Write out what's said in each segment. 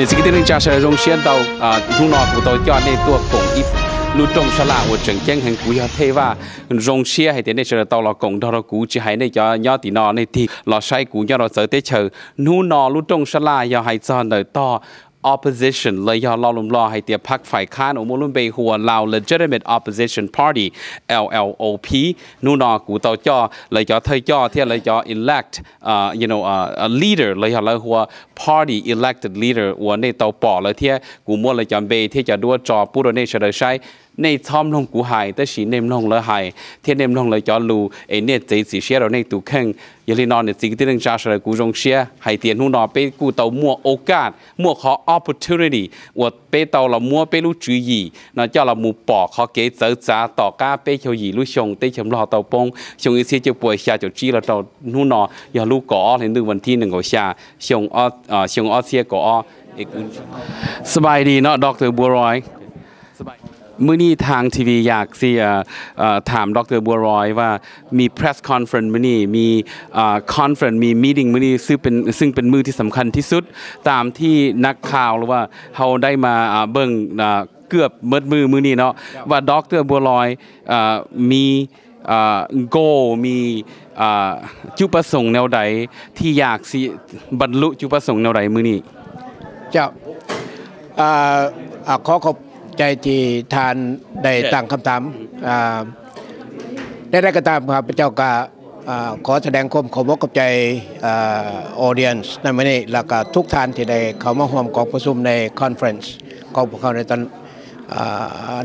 你这个电影假设中先到นู่นนอกูตัวยอดในตัวกงอีลู่ตรงฉลาดว่าจังแจ้งให้กูยอดเทว่ารงเชียให้เดี๋ยวในเชิญตัวเรากงตัวเรากูจะให้ในยอดตีนอในที่เราใช้กูยอดเราเจอได้เชิญนู่นนอลู่ตรงฉลาดยอดให้จอนเลยต่อopposition เลยยอรอลุมรอให้เตียพักฝ่ายค้านอุโมลุมเบหัวลาว legitimate opposition party LLOP นู่นนอกูต่อยอเลยยอเธอยอเที่ยเลยยอ elect a leader เลยยอเลยหัว party elected leader หัวในเตาปอเลยเที่ยกูมั่วเลยยอเบที่จะดูจอผู้โดนในเฉลยใช้ในทอมลงกูหายแต่สีเนมลงเลยหายเที่ยเนมลงเลยยอลูเนี่ยใจสีเชียเราในตู้แข่งยันลีนอนเนี่ยสิ่งที่เรื่องจ้าเฉลยกูจงเชียให้เตียนนู่นนอไปกูเตามั่วโอกาสมั่วขอ opportunity ว่าไปเตาเรามั่วไปรู้จุยนอเจ้าเรามูปอกเขาเก๋เจอจ้าต่อก้าไปเขียวหยีรู้ชงเตเฉมรอเตาปงชงอีเสียจะป่วยชาจะจี้เราเตานู่นนออย่าลูกก่อใน1 วันที่1ของชาชงอ้อเสียก่อสบายดีเนาะดร.บัวรอยมื้อนี้ทางทีวีอยากสิถามดร.บัวรอยว่ามี press conference มื้อนี้มีconference มี meeting มื้อนี้ซึ่งเป็นมื้อที่สำคัญที่สุดตามที่นักข่าวหรือว่าเฮาได้มาเบิ่งเกือบเมิดมื้อนี้เนาะว่าดร.บัวรอยมีgoal มีจุดประสงค์แนวใดที่อยากสิบรรลุจุดประสงค์แนวใดมื้อนี้เจ้าขอบใจที่ทานได้ตั้งคำถามได้กระทำครับพระเจ้าก็ขอแสดงความขอบคุณใจaudience ในวันนี้แล้วก็ทุกท่านที่ได้เข้ามาร่วมกองประชุมในคอนเฟอเรนซ์ของพวกเขาในตอน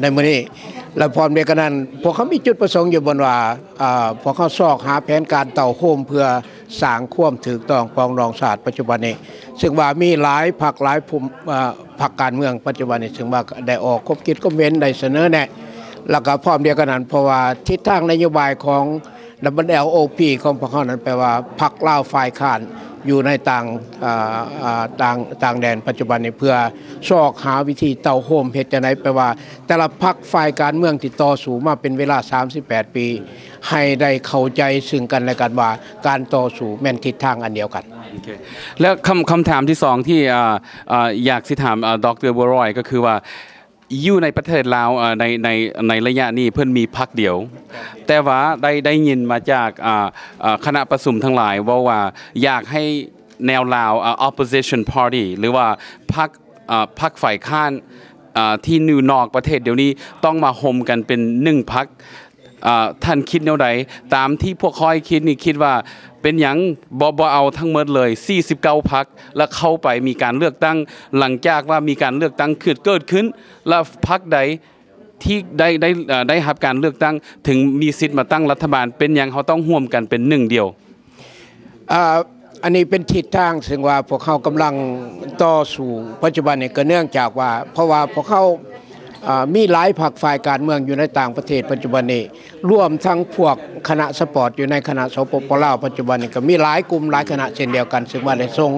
ในวันนี้และพร้อมเดียวกันนั้นพวกเขามีจุดประสงค์อยู่บนว่าพวกเขาซอกหาแผนการเต่าโฮมเพื่อสร้างความถูกต้องปองดองศาสตร์ปัจจุบันนี้ซึ่งว่ามีหลายพรรคหลายภูมิพรรคการเมืองปัจจุบันนี้ซึ่งว่าได้ออกความคิดความเห็นได้เสนอแนะแล้วก็พร้อมเดียวกันนั้นเพราะว่าทิศทางนโยบายของ LLOP ของพวกเขานั้นแปลว่าพรรคลาวฝ่ายค้านอยู่ในต่างแดนปัจจุบันนี้เพื่อซอกหาวิธีเต่าโฮมเหตุจังได๋แปลว่าแต่ละพรรคฝ่ายการเมืองที่ต่อสู้มาเป็นเวลา38 ปีให้ได้เข้าใจซึ่งกันและกันว่าการต่อสู้แม่นทิศทางอันเดียวกันแล้วคำถามที่2ที่อยากสิถามดร.บัวรอยก็คือว่าอยู่ในประเทศลาวในระยะนี้เพิ่นมีพรรคเดียวแต่ว่าได้ยินมาจากคณะประชุมทั้งหลายว่าอยากให้แนวลาว opposition party หรือว่าพรรคฝ่ายค้านที่อยู่นอกประเทศเดี๋ยวนี้ต้องมาห่มกันเป็น1พรรคท่านคิดแนวใดตามที่พวกค่อยคิดนี่คิดว่าเป็นหยังบ่เอาทั้งหมดเลย49พรรคแล้วเข้าไปมีการเลือกตั้งหลังจากว่ามีการเลือกตั้งเกิดขึ้นแล้วพรรคใดที่ได้รับการเลือกตั้งถึงมีสิทธิ์มาตั้งรัฐบาลเป็นหยังเขาต้องร่วมกันเป็น1เดียวอันนี้เป็นทิศทางซึ่งว่าพวกเขากำลังต่อสู้ปัจจุบันนี้ก็เนื่องจากว่าเพราะว่าพวกเขามีหลายพรรคฝ่ายการเมืองอยู่ในต่างประเทศปัจจุบันนี้รวมทั้งพวกคณะสปอร์ตอยู่ในคณะสปปลาวปัจจุบันนี้ก็มีหลายกลุ่มหลายคณะเช่นเดียวกันซึ่งว่าได้ส่ง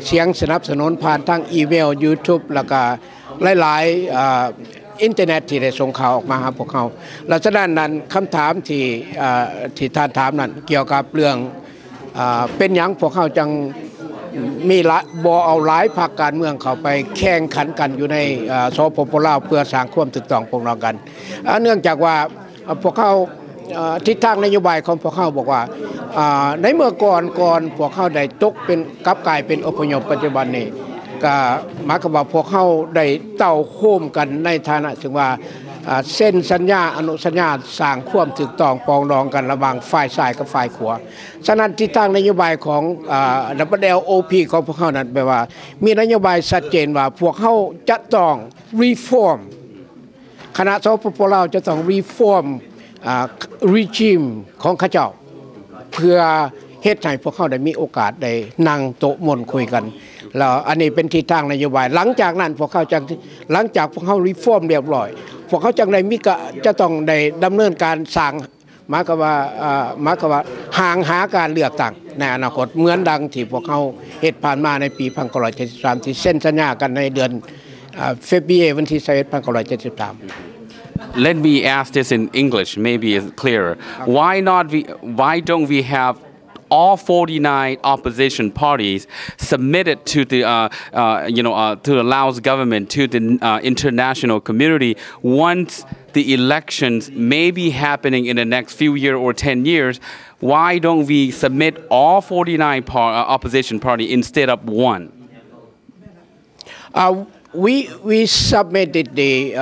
เสียงสนับสนุนผ่านทางอีเมล YouTube แล้วก็หลายอินเทอร์เน็ตที่ได้ส่งข่าวออกมาหาพวกเขาและฉะนั้นคำถามที่ท่านถามนั้นเกี่ยวกับเรื่องเป็นหยังพวกเขาจังมีบ่เอาหลายพรรคการเมืองเข้าไปแข่งขันกันอยู่ในสปปลาวเพื่อสร้างความถูกต้องปรองดองกันเนื่องจากว่าพวกเขาทิศทางนโยบายของพวกเขาบอกว่าในเมื่อก่อนพวกเขาได้ตกเป็นกลับกลายเป็นอพยพปัจจุบันนี้ก็หมายความว่าพวกเขาได้เต่าโฮมกันในฐานะถึงว่าเส้นสัญญาอนุสัญญาสร้างความถูกต้องปรองดองกันระหว่างฝ่ายซ้ายกับฝ่ายขวาฉะนั้นทิศทางนโยบายของLLOP ของพวกเขานั้นแปลว่ามีนโยบายชัดเจนว่าพวกเขาจะต้อง reform คณะสปปลาวจะต้อง reform regime ของข้าเจ้าเพื่อเฮ็ดให้พวกเขาได้มีโอกาสได้นั่งโต๊ะมนคุยกันแล้วอันนี้เป็นทิศทางนโยบายหลังจากนั้นพวกเขาหลังจากพวกเขา reform เรียบร้อยพวกเขาจังได้จะต้องได้ดำเนินการสร้างหมายความว่าห่างหาการเลือกตั้งในอนาคตเหมือนดังที่พวกเขาเฮ็ดผ่านมาในปี1973ที่เซ็นสัญญากันในเดือนเฟบรุวันที่1973 Let me ask this in English maybe it's clearer why don't we have all 49 opposition parties submitted to the to the Laos government, to the international community once the elections may be happening in the next few years or 10 years. Why don't we submit all 49 opposition party instead of one? We submitted the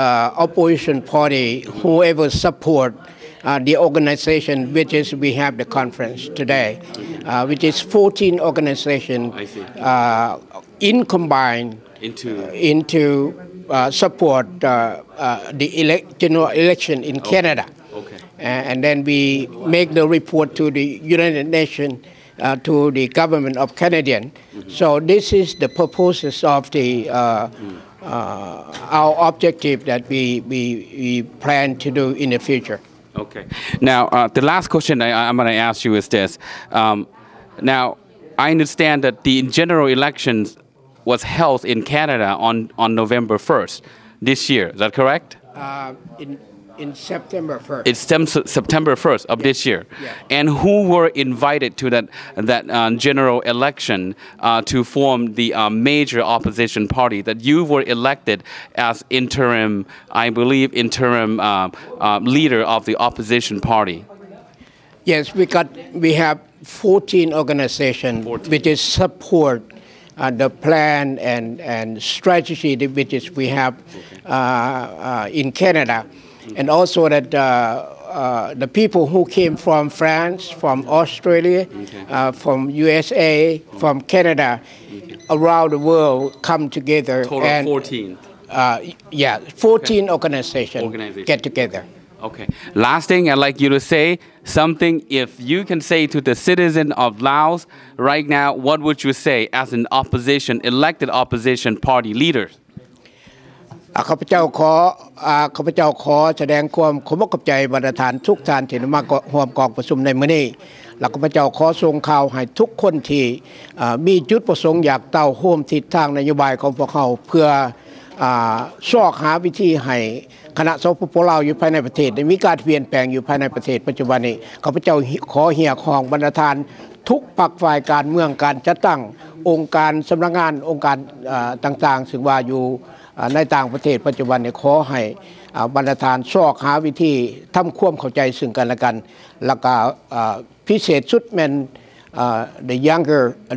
opposition party, whoever support the organization, which is we have the conference today, which is 14 organizations in combined into support the general election in Canada. Okay. And then we make the report to the United Nations, to the government of Canadian. So this is the purposes of the our objective that we plan to do in the future. Okay. Now, the last question I'm going to ask you is this. Now, I understand that the general elections was held in Canada on November 1st this year. Is that correct? In September 1st. It's September 1st of this year. Yeah. And who were invited to that general election to form the major opposition party that you were elected as interim, I believe, interim leader of the opposition party? Yes, we have 14 organizations which is support the plan and strategy which is we have in Canada. And also that the people who came from France, from Australia, from USA, from Canada, around the world come together. Total and 14. 14 organizations get together. Okay. Last thing I'd like you to say something. If you can say to the citizen of Laos right now, what would you say as an elected opposition party leader? ข้าพเจ้าขอแสดงความขอบใจบรรดาท่านทุกท่านที่มาร่วมกองประชุมในมื้อนี้และข้าพเจ้าขอส่งข่าวให้ทุกคนที่มีจุดประสงค์อยากเต้าร่วมทิศทางนโยบายของพวกเขาเพื่อซอกหาวิธีให้คณะสปป.ลาวอยู่ภายในประเทศได้มีการเปลี่ยนแปลงอยู่ภายในประเทศปัจจุบันนี้ข้าพเจ้าขอเรียกร้องบรรดาท่านทุกพรรคฝ่ายการเมืองการจัดตั้งองค์การสำนักงานองค์การต่างๆซึ่งว่าอยู่ในต่างประเทศปัจจุบันนี้ขอให้บรรดาท่านซอกหาวิธีทำความเข้าใจซึ่งกันและกันแล้วก็พิเศษสุดแม่น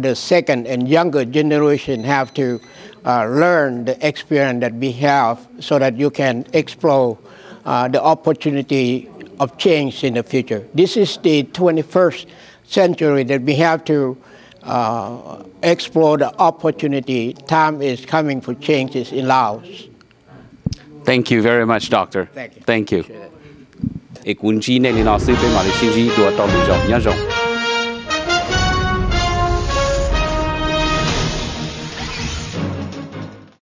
the second and younger generation have to learn the experience that we have so that you can explore the opportunity of change in the future. This is the 21st century that we have to explore the opportunity. Time is coming for changes in Laos. Thank you very much, Doctor. Thank you. Thank you. เอกวุ้นจีในลีนอซื้อเป็นหมอในซีรีส์ตัวต่อหลุยจอกย่าจง